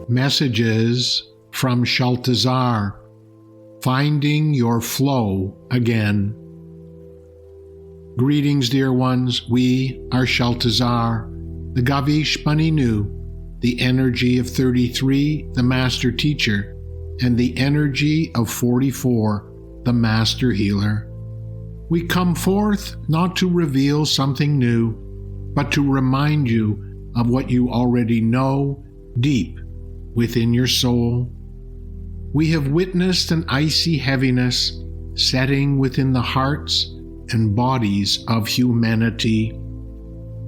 Messages from Shaltazar, finding your flow again. Greetings, dear ones. We are Shaltazar, the Gavish Paninu, the energy of 33, the Master Teacher, and the energy of 44, the Master Healer. We come forth not to reveal something new, but to remind you of what you already know deep within your soul. We have witnessed an icy heaviness setting within the hearts and bodies of humanity,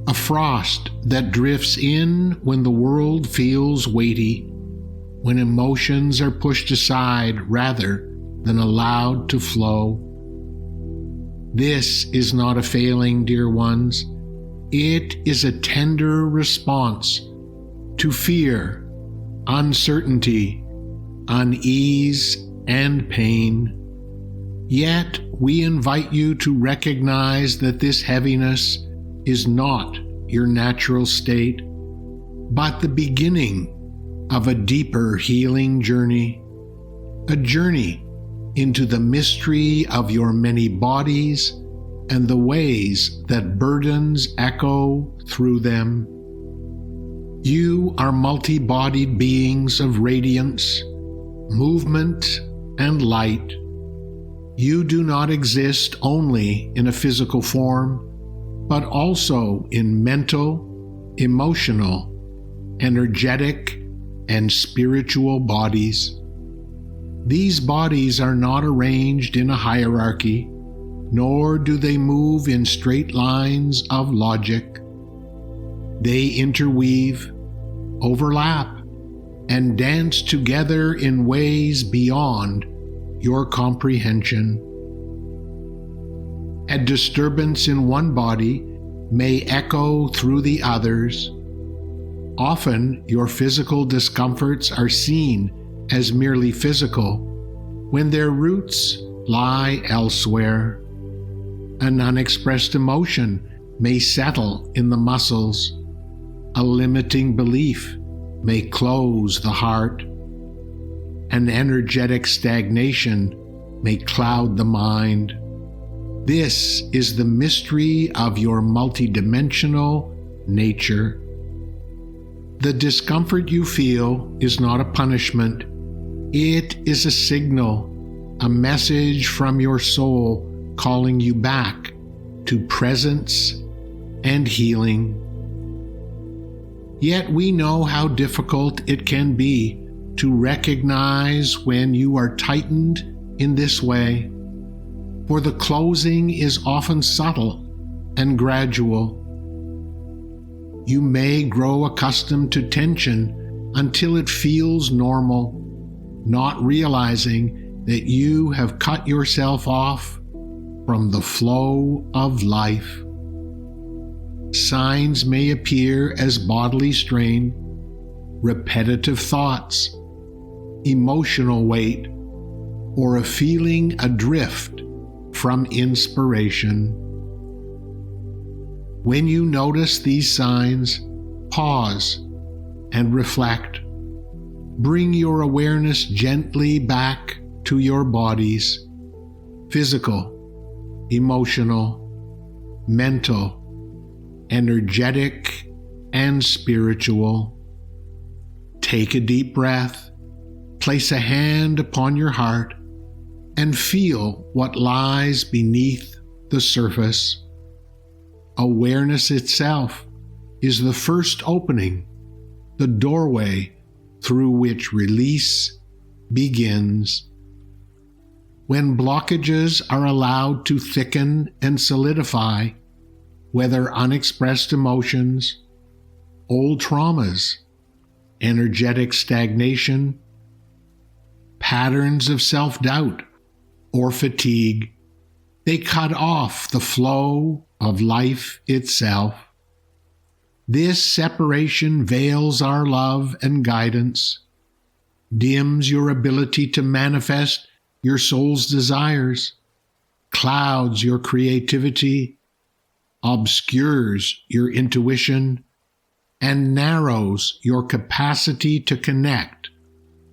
a frost that drifts in when the world feels weighty, when emotions are pushed aside rather than allowed to flow. This is not a failing, dear ones. It is a tender response to fear, uncertainty, unease, and pain. Yet we invite you to recognize that this heaviness is not your natural state, but the beginning of a deeper healing journey, a journey into the mystery of your many bodies and the ways that burdens echo through them. You are multi-bodied beings of radiance, movement, and light. You do not exist only in a physical form, but also in mental, emotional, energetic, and spiritual bodies. These bodies are not arranged in a hierarchy, nor do they move in straight lines of logic. They interweave, overlap, and dance together in ways beyond your comprehension. A disturbance in one body may echo through the others. Often, your physical discomforts are seen as merely physical, when their roots lie elsewhere. An unexpressed emotion may settle in the muscles. A limiting belief may close the heart. An energetic stagnation may cloud the mind. This is the mystery of your multidimensional nature. The discomfort you feel is not a punishment. It is a signal, a message from your soul calling you back to presence and healing. Yet we know how difficult it can be to recognize when you are tightened in this way, for the closing is often subtle and gradual. You may grow accustomed to tension until it feels normal, not realizing that you have cut yourself off from the flow of life. Signs may appear as bodily strain, repetitive thoughts, emotional weight, or a feeling adrift from inspiration. When you notice these signs, pause and reflect. Bring your awareness gently back to your bodies, physical, emotional, mental, energetic, and spiritual. Take a deep breath, place a hand upon your heart, and feel what lies beneath the surface. Awareness itself is the first opening, the doorway through which release begins. When blockages are allowed to thicken and solidify, whether unexpressed emotions, old traumas, energetic stagnation, patterns of self-doubt, or fatigue, they cut off the flow of life itself. This separation veils our love and guidance, dims your ability to manifest your soul's desires, clouds your creativity, obscures your intuition, and narrows your capacity to connect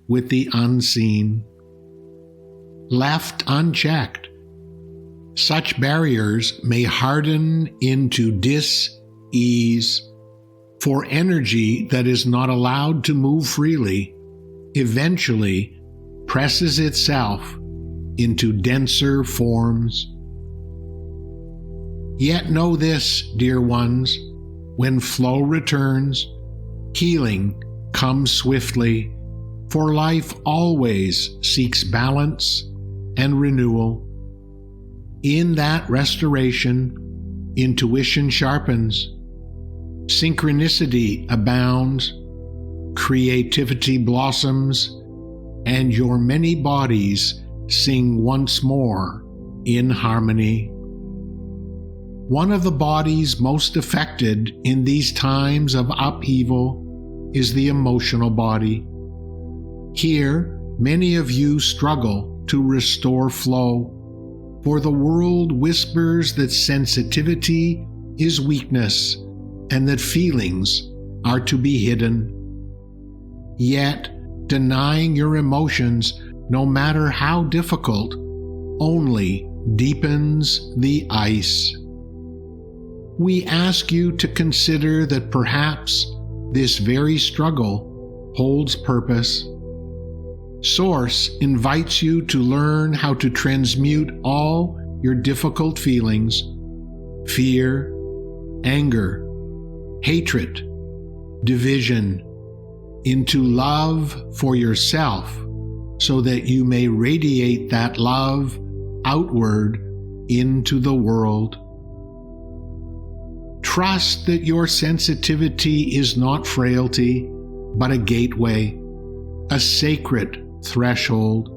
with the unseen. Left unchecked, such barriers may harden into dis-ease, for energy that is not allowed to move freely eventually presses itself into denser forms. Yet know this, dear ones, when flow returns, healing comes swiftly, for life always seeks balance and renewal. In that restoration, intuition sharpens, synchronicity abounds, creativity blossoms, and your many bodies sing once more in harmony. One of the bodies most affected in these times of upheaval is the emotional body. Here, many of you struggle to restore flow, for the world whispers that sensitivity is weakness and that feelings are to be hidden. Yet, denying your emotions, no matter how difficult, only deepens the ice. We ask you to consider that perhaps this very struggle holds purpose. Source invites you to learn how to transmute all your difficult feelings, fear, anger, hatred, division, into love for yourself, so that you may radiate that love outward into the world. Trust that your sensitivity is not frailty, but a gateway, a sacred threshold.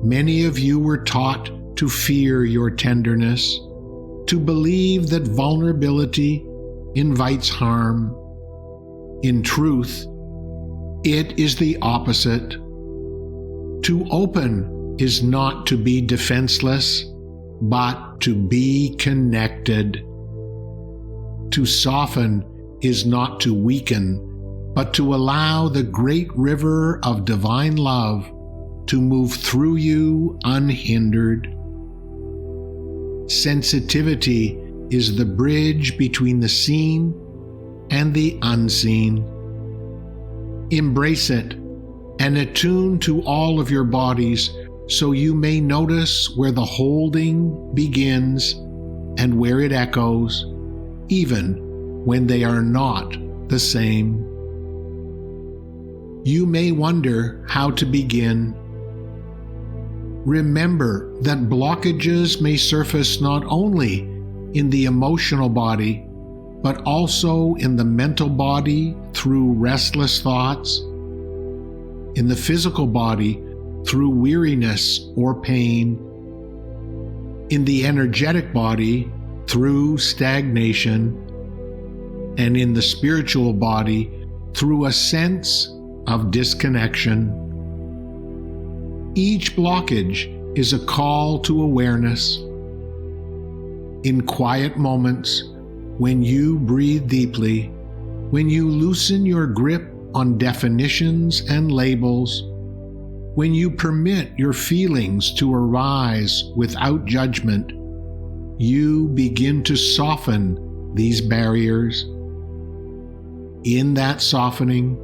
Many of you were taught to fear your tenderness, to believe that vulnerability invites harm. In truth, it is the opposite. To open is not to be defenseless, but to be connected. To soften is not to weaken, but to allow the great river of divine love to move through you unhindered. Sensitivity is the bridge between the seen and the unseen. Embrace it and attune to all of your bodies so you may notice where the holding begins and where it echoes, even when they are not the same. You may wonder how to begin. Remember that blockages may surface not only in the emotional body, but also in the mental body through restless thoughts, in the physical body through weariness or pain, in the energetic body through stagnation, and in the spiritual body through a sense of disconnection. Each blockage is a call to awareness. In quiet moments, when you breathe deeply, when you loosen your grip on definitions and labels, when you permit your feelings to arise without judgment, you begin to soften these barriers. In that softening,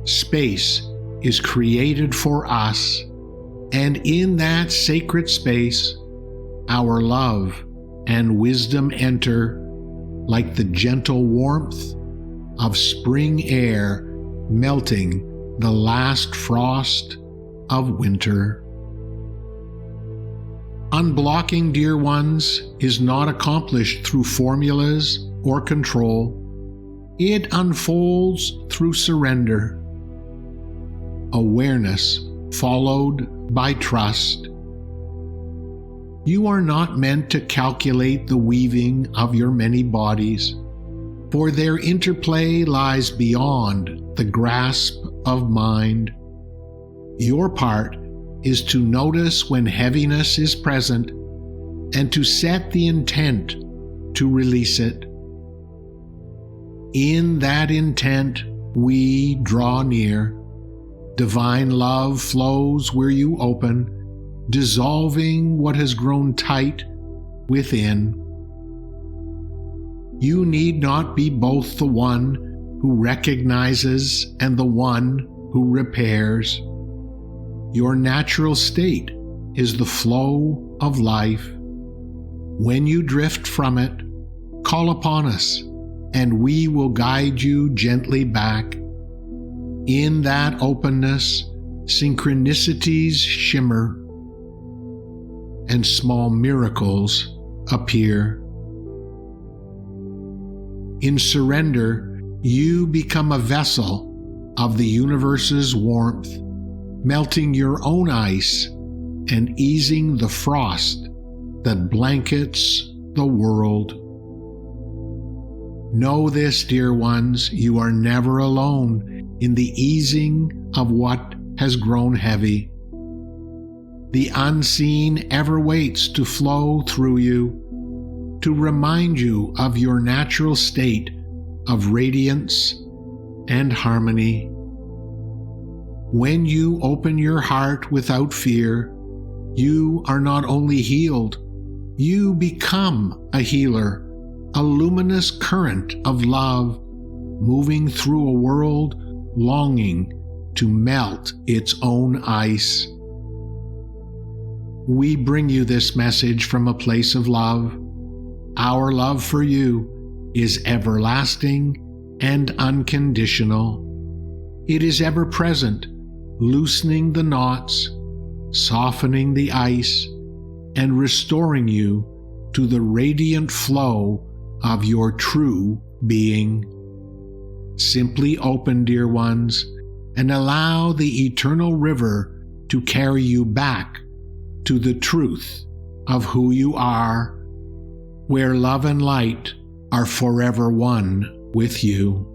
space is created for us, and in that sacred space, our love and wisdom enter like the gentle warmth of spring air melting the last frost of winter. Unblocking, dear ones, is not accomplished through formulas or control. It unfolds through surrender, awareness followed by trust. You are not meant to calculate the weaving of your many bodies, for their interplay lies beyond the grasp of mind. Your part is to notice when heaviness is present and to set the intent to release it. In that intent, we draw near. Divine love flows where you open, dissolving what has grown tight within. You need not be both the one who recognizes and the one who repairs. Your natural state is the flow of life. When you drift from it, call upon us, and we will guide you gently back. In that openness, synchronicities shimmer, and small miracles appear. In surrender, you become a vessel of the universe's warmth, melting your own ice and easing the frost that blankets the world. Know this, dear ones, you are never alone in the easing of what has grown heavy. The unseen ever waits to flow through you, to remind you of your natural state of radiance and harmony. When you open your heart without fear, you are not only healed, you become a healer, a luminous current of love, moving through a world longing to melt its own ice. We bring you this message from a place of love. Our love for you is everlasting and unconditional. It is ever present, loosening the knots, softening the ice, and restoring you to the radiant flow of your true being. Simply open, dear ones, and allow the eternal river to carry you back to the truth of who you are, where love and light are forever one with you.